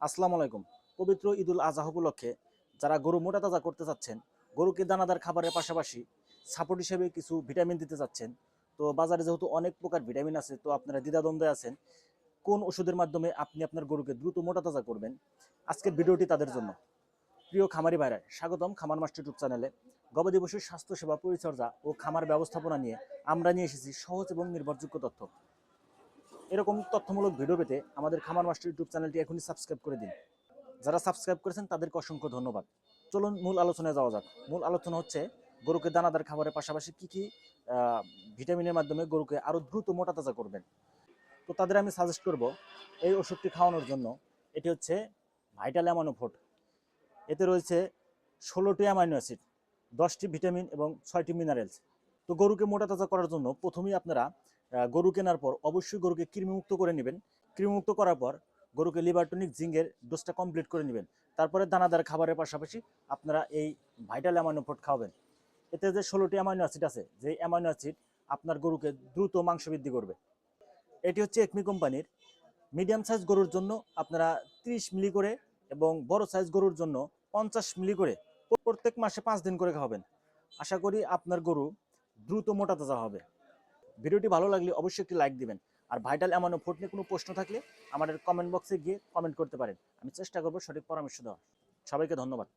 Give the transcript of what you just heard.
আসসালামু আলাইকুম। পবিত্র ঈদুল আজহা উপলক্ষে যারা গরু মোটা তাজা করতে চাচ্ছেন, গরুকে দানাদার খাবারের পাশাপাশি সাপোর্ট হিসেবে কিছু ভিটামিন দিতে চাচ্ছেন, তো বাজারে যেহেতু অনেক প্রকার ভিটামিন আছে, তো আপনারা দ্বিধাদ্বন্দ্বে আছেন কোন ওষুধের মাধ্যমে আপনি আপনার গরুকে দ্রুত মোটা তাজা করবেন। আজকের ভিডিওটি তাদের জন্য। প্রিয় খামারি ভাইরা, স্বাগতম খামার মাস্টার ইউটিউব চ্যানেলে। গবাদি পশুর স্বাস্থ্যসেবা পরিচর্যা ও খামার ব্যবস্থাপনা নিয়ে আমরা নিয়ে এসেছি সহজ এবং নির্ভরযোগ্য তথ্য। এরকম তথ্যমূলক ভিডিও পেতে আমাদের খামার মাস্টার ইউটিউব চ্যানেলটি এখনই সাবস্ক্রাইব করে দিন। যারা সাবস্ক্রাইব করেছেন তাদেরকে অসংখ্য ধন্যবাদ। চলুন মূল আলোচনায় যাওয়া যাক। মূল আলোচনা হচ্ছে গরুকে দানাদার খাবারের পাশাপাশি কী কী ভিটামিনের মাধ্যমে গরুকে আরও দ্রুত মোটা তাজা করবেন। তো তাদের আমি সাজেস্ট করব এই ওষুধটি খাওয়ানোর জন্য। এটি হচ্ছে ভাইটাল অ্যামাইনো ফোর্ট। এতে রয়েছে 16টি অ্যামাইনো অ্যাসিড, 10টি ভিটামিন এবং 6টি মিনারেলস। তো গরুকে মোটা তাজা করার জন্য প্রথমেই আপনারা গরু কেনার পর অবশ্যই গরুকে কৃমিমুক্ত করে নেবেন। কৃমিমুক্ত করার পর গরুকে লিভারটনিক জিঙ্কের ডোজটা কমপ্লিট করে নেবেন। তারপরে দানাদার খাবারের পাশাপাশি আপনারা এই ভাইটাল অ্যামাইনো ফোর্ট খাওয়াবেন। এতে যে 16টি অ্যামাইনো অ্যাসিড আছে, যে অ্যামাইনো অ্যাসিড আপনার গরুকে দ্রুত মাংস বৃদ্ধি করবে। এটি হচ্ছে একমি কোম্পানির। মিডিয়াম সাইজ গরুর জন্য আপনারা 30 মিলি করে এবং বড় সাইজ গরুর জন্য 50 মিলি করে প্রত্যেক মাসে 5 দিন করে খাওয়াবেন। আশা করি আপনার গরু দ্রুত মোটা তাজা হবে। ভিডিওটি ভালো লাগলে অবশ্যই একটি লাইক দিবেন। আর ভাইটাল অ্যামাইনো ফোর্ট নিয়ে কোনো প্রশ্ন থাকলে আমাদের কমেন্ট বক্সে গিয়ে কমেন্ট করতে পারেন। আমি চেষ্টা করব সঠিক পরামর্শ দেওয়ার। সবাইকে ধন্যবাদ।